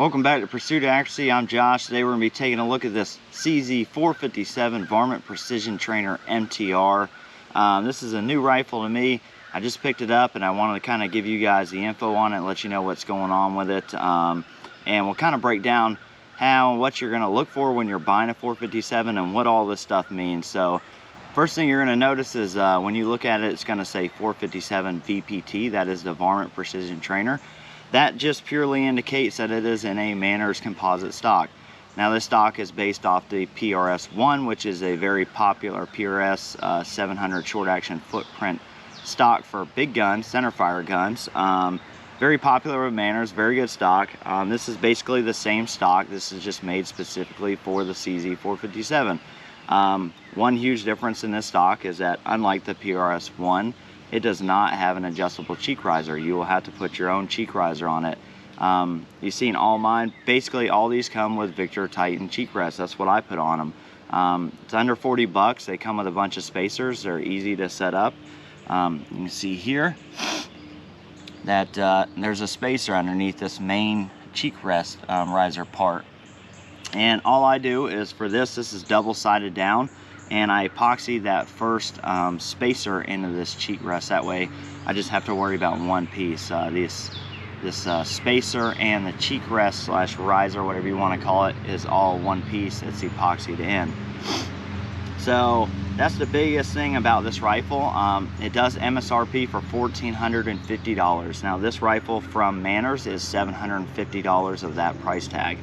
Welcome back to Pursuit of Accuracy. I'm Josh. Today we're going to be taking a look at this CZ457 Varmint Precision Trainer MTR. This is a new rifle to me. I just picked it up and I wanted to kind of give you guys the info on it and let you know what's going on with it. And we'll kind of break down what you're going to look for when you're buying a 457 and what all this stuff means. So first thing you're going to notice is when you look at it, it's going to say 457 VPT. That is the Varmint Precision Trainer. That just purely indicates that it is in a Manners composite stock. Now this stock is based off the PRS-1, which is a very popular PRS 700 short action footprint stock for big guns, centerfire guns. Very popular with Manners, very good stock. This is basically the same stock. This is just made specifically for the CZ457. One huge difference in this stock is that unlike the PRS-1, it does not have an adjustable cheek riser. You will have to put your own cheek riser on it. You've seen all mine. Basically, all these come with Victor Titan cheek rests. That's what I put on them. It's under 40 bucks. They come with a bunch of spacers. They're easy to set up. You can see here that there's a spacer underneath this main cheek rest riser part. And all I do is for this is double-sided down, and I epoxy that first spacer into this cheek rest. That way I just have to worry about one piece. This spacer and the cheek rest slash riser, whatever you want to call it, is all one piece. It's epoxied in. So that's the biggest thing about this rifle. It does MSRP for $1,450. Now this rifle from Manners is $750 of that price tag.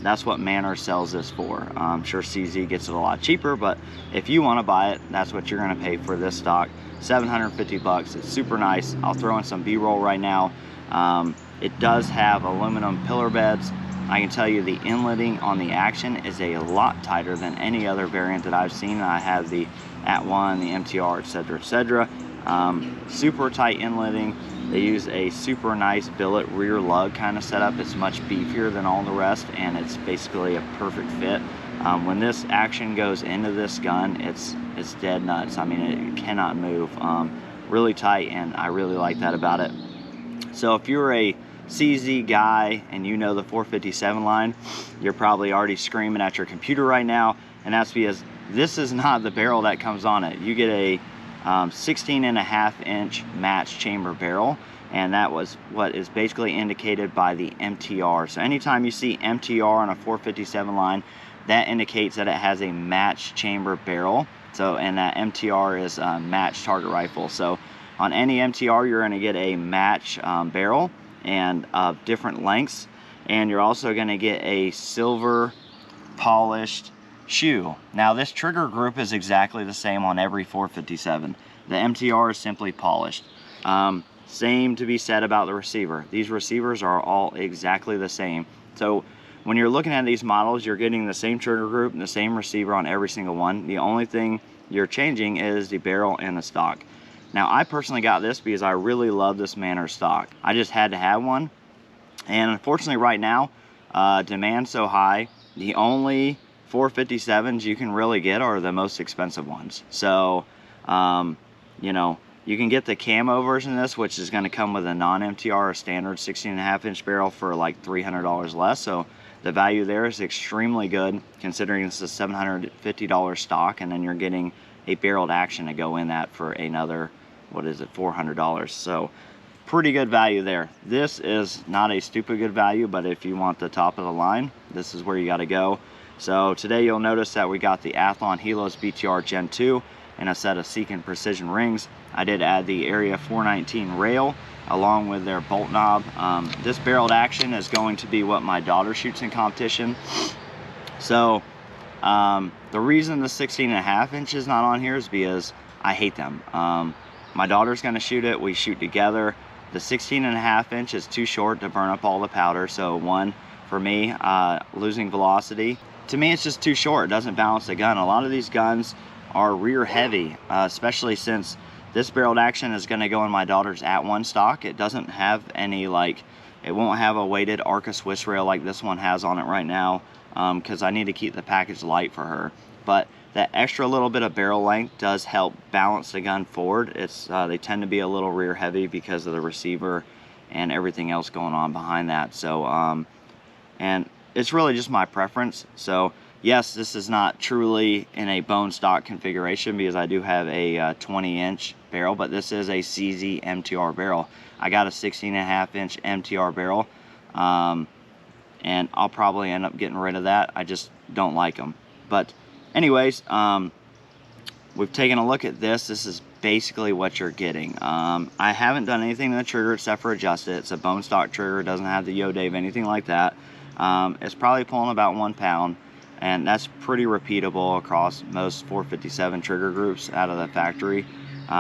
That's what Manners sells this for. I'm sure CZ gets it a lot cheaper, but if you want to buy it, that's what you're going to pay for this stock. 750 bucks. It's super nice. I'll throw in some B-roll right now. It does have aluminum pillar beds. I can tell you the inletting on the Action is a lot tighter than any other variant that I've seen. I have the @1, the MTR, etc., etc. Super tight inletting. They use a super nice billet rear lug kind of setup. It's much beefier than all the rest, and it's basically a perfect fit. When this Action goes into this gun, it's dead nuts. I mean, it cannot move. Really tight, and I really like that about it. So if you're a CZ guy and you know the 457 line, you're probably already screaming at your computer right now, and that's because this is not the barrel that comes on it. You get a 16.5-inch match chamber barrel, and that was what is basically indicated by the MTR. So anytime you see MTR on a 457 line, that indicates that it has a match chamber barrel. So, and that MTR is a match target rifle. So on any MTR, you're going to get a match barrel and different lengths, and you're also going to get a silver polished shoe. Now this trigger group is exactly the same on every 457. The MTR is simply polished. Same to be said about the receiver. These receivers are all exactly the same. So when you're looking at these models, you're getting the same trigger group and the same receiver on every single one. The only thing you're changing is the barrel and the stock. Now I personally got this because I really love this Manners stock. I just had to have one, and unfortunately right now demand's so high, the only 457s you can really get are the most expensive ones. So you know, you can get the camo version of this, which is going to come with a non-MTR, a standard 16.5-inch barrel for like $300 less. So the value there is extremely good, considering this is a $750 stock, and then you're getting a barreled Action to go in that for another, what is it, $400. So pretty good value there. This is not a stupid good value, but if you want the top of the line, this is where you got to go. So today you'll notice that we got the Athlon Helos BTR Gen 2 and a set of Seekin Precision rings. I did add the Area 419 rail along with their bolt knob. This barreled Action is going to be what my daughter shoots in competition. So the reason the 16.5-inch is not on here is because I hate them. My daughter's going to shoot it. We shoot together. The 16.5-inch is too short to burn up all the powder. So one, for me, losing velocity. To me, it's just too short. It doesn't balance the gun. A lot of these guns are rear heavy, especially since this barreled Action is going to go in my daughter's @1 stock. It doesn't have any, like, it won't have a weighted Arca Swiss rail like this one has on it right now, because I need to keep the package light for her. But that extra little bit of barrel length does help balance the gun forward. They tend to be a little rear heavy because of the receiver and everything else going on behind that. So and it's really just my preference. So yes, this is not truly in a bone stock configuration because I do have a 20-inch barrel, but this is a CZ MTR barrel. I got a 16.5-inch MTR barrel, and I'll probably end up getting rid of that. I just don't like them. But anyways, we've taken a look at this. This is basically what you're getting. I haven't done anything to the trigger except for adjust it. It's a bone stock trigger. It doesn't have the yaw Dave, anything like that. It's probably pulling about 1 pound, and that's pretty repeatable across most 457 trigger groups out of the factory.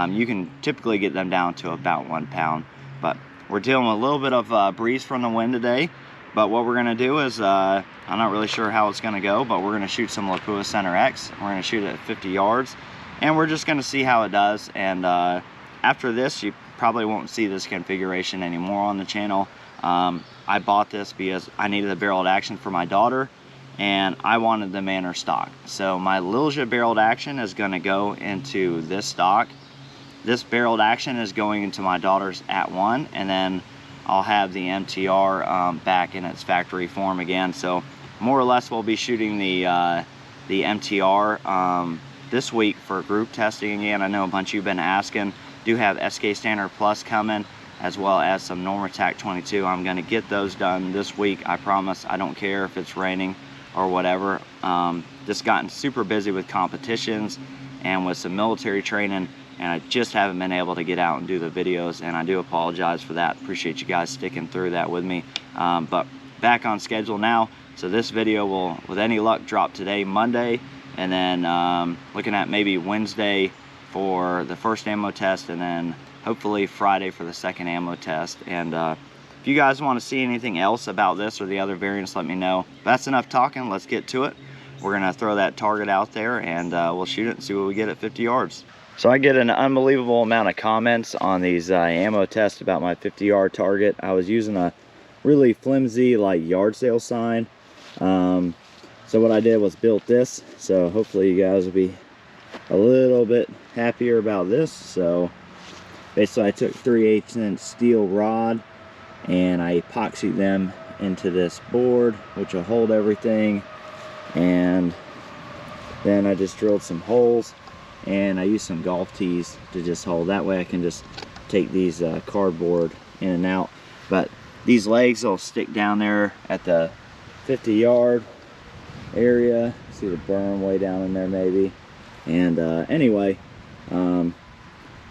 You can typically get them down to about 1 pound, but we're dealing with a little bit of breeze from the wind today. But what we're going to do is, I'm not really sure how it's going to go, but we're going to shoot some Lapua Center X. We're going to shoot it at 50 yards, and we're just going to see how it does. And after this, you probably won't see this configuration anymore on the channel. I bought this because I needed a barreled action for my daughter, and I wanted the Manor stock. So my Lilja barreled action is going to go into this stock. This barreled action is going into my daughter's @1, and then I'll have the MTR back in its factory form again. So more or less we'll be shooting the MTR this week for group testing again. I know a bunch of you have been asking. Do have SK Standard Plus coming, as well as some Normatec 22. I'm going to get those done this week. I promise. I don't care if it's raining or whatever. Just gotten super busy with competitions and with some military training, and I just haven't been able to get out and do the videos, and I do apologize for that. Appreciate you guys sticking through that with me. But back on schedule now, so this video will, with any luck, drop today, Monday, and then looking at maybe Wednesday for the first ammo test, and then hopefully Friday for the second ammo test. And if you guys want to see anything else about this or the other variants, let me know. That's enough talking. Let's get to it. We're going to throw that target out there, and we'll shoot it and see what we get at 50 yards. So I get an unbelievable amount of comments on these ammo tests about my 50-yard target. I was using a really flimsy like yard sale sign. So what I did was built this. So hopefully you guys will be a little bit happier about this. So basically I took 3/8" steel rod and I epoxied them into this board, which will hold everything. And then I just drilled some holes, and I used some golf tees to just hold. That way I can just take these cardboard in and out. But these legs will stick down there at the 50-yard area. See the berm way down in there maybe. And anyway,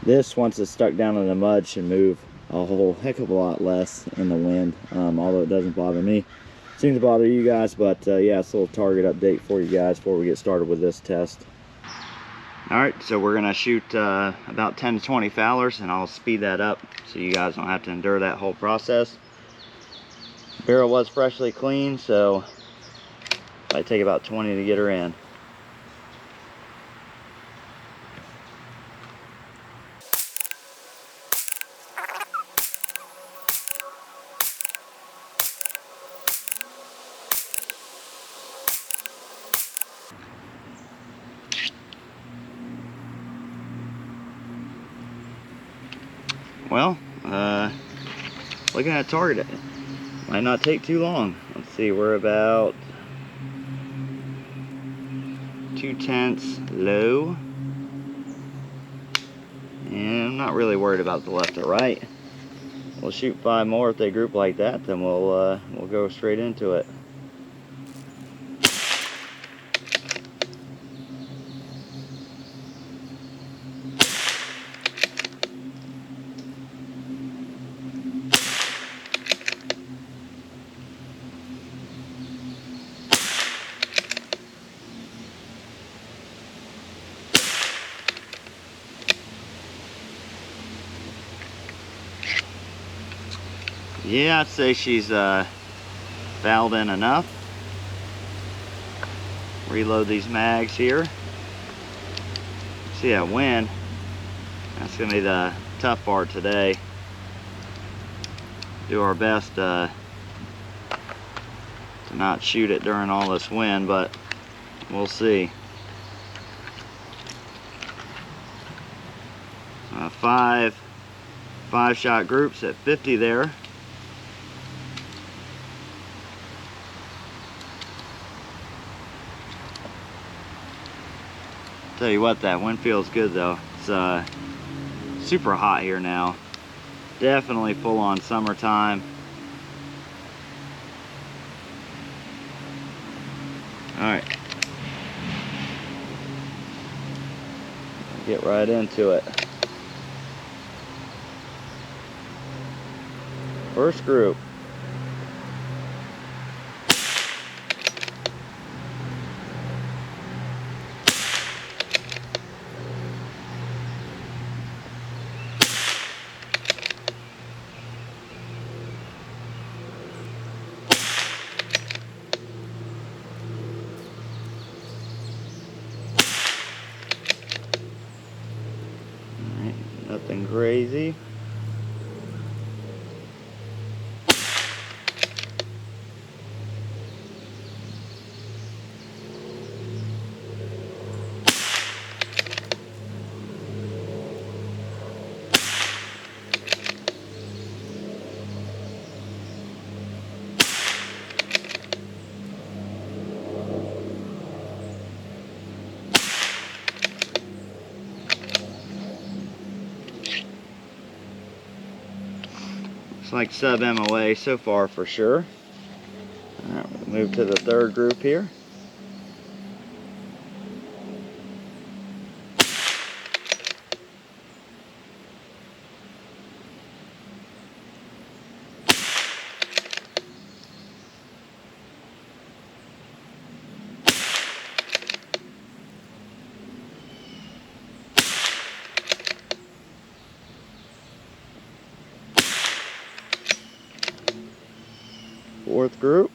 this, once it's stuck down in the mud, should move a whole heck of a lot less in the wind, although it doesn't bother me. Seems to bother you guys, but yeah, it's a little target update for you guys before we get started with this test. Alright, so we're going to shoot about 10 to 20 Fowlers, and I'll speed that up so you guys don't have to endure that whole process. Barrel was freshly cleaned, so I take about 20 to get her in. Well, looking at target, it might not take too long. Let's see, we're about 2/10 low, and I'm not really worried about the left or right. We'll shoot 5 more. If they group like that, then we'll go straight into it. Yeah, I'd say she's fouled in enough. Reload these mags here. See that wind? That's gonna be the tough part today. Do our best to not shoot it during all this wind, but we'll see. 5 shot groups at 50 there. Tell you what, that wind feels good though. It's super hot here now. Definitely full on summertime. All right, get right into it. First group. Nothing crazy. Looks like sub MOA so far for sure. All right, we'll move to the third group here. Fourth group.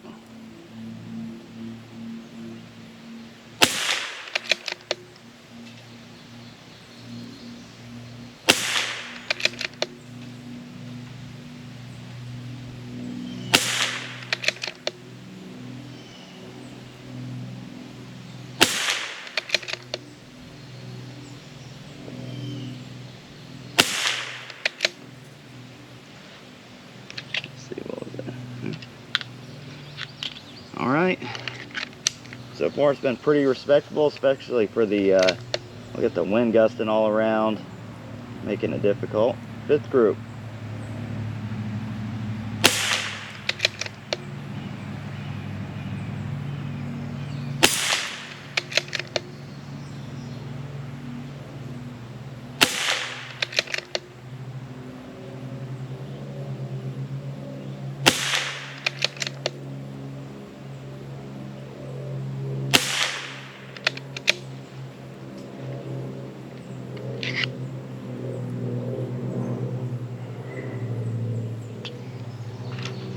All right, so far it's been pretty respectable, especially for the look at the wind gusting all around, making it difficult. Fifth group.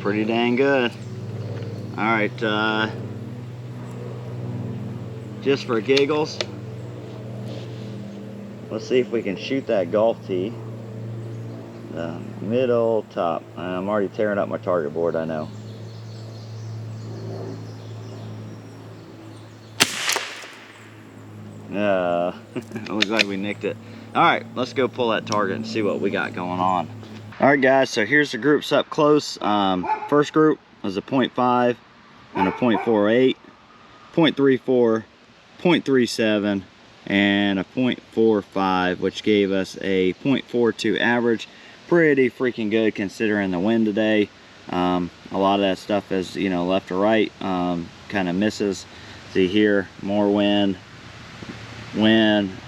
Pretty dang good. All right, just for giggles, let's see if we can shoot that golf tee. The middle top. I'm already tearing up my target board, I know. It looks like we nicked it. All right, let's go pull that target and see what we got going on. All right, guys, so here's the groups up close. First group was a 0.5 and a 0.48, 0.34, 0.37, and a 0.45, which gave us a 0.42 average. Pretty freaking good considering the wind today. A lot of that stuff is, you know, left to right, kind of misses. See here, more wind,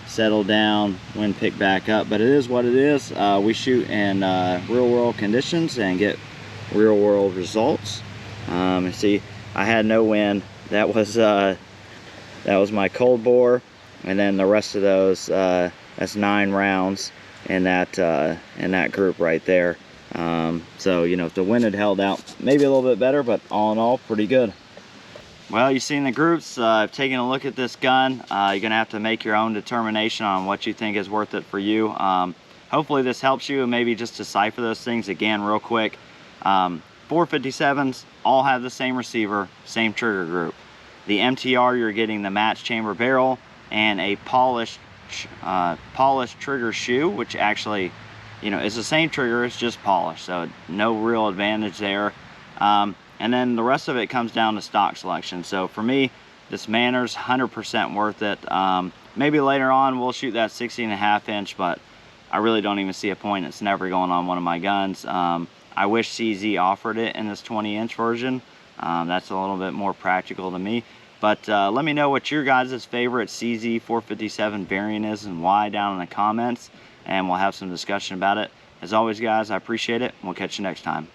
settle down, wind pick back up, but it is what it is. We shoot in real world conditions and get real world results. You see, I had no wind. That was my cold bore, and then the rest of those, that's 9 rounds in that group right there. So you know, if the wind had held out, maybe a little bit better, but all in all, pretty good. Well, you've seen the groups. I've taken a look at this gun. You're gonna have to make your own determination on what you think is worth it for you. Hopefully this helps you and maybe just decipher those things again real quick. 457s all have the same receiver, same trigger group. The MTR, you're getting the match chamber barrel and a polished trigger shoe, which actually, you know, is the same trigger, it's just polished, so no real advantage there. And then the rest of it comes down to stock selection. So for me, this Manner's 100% worth it. maybe later on we'll shoot that 60.5 inch, but I really don't even see a point. It's never going on one of my guns. I wish CZ offered it in this 20 inch version. That's a little bit more practical to me. But let me know what your guys' favorite CZ 457 variant is and why down in the comments, and we'll have some discussion about it. As always, guys, I appreciate it. We'll catch you next time.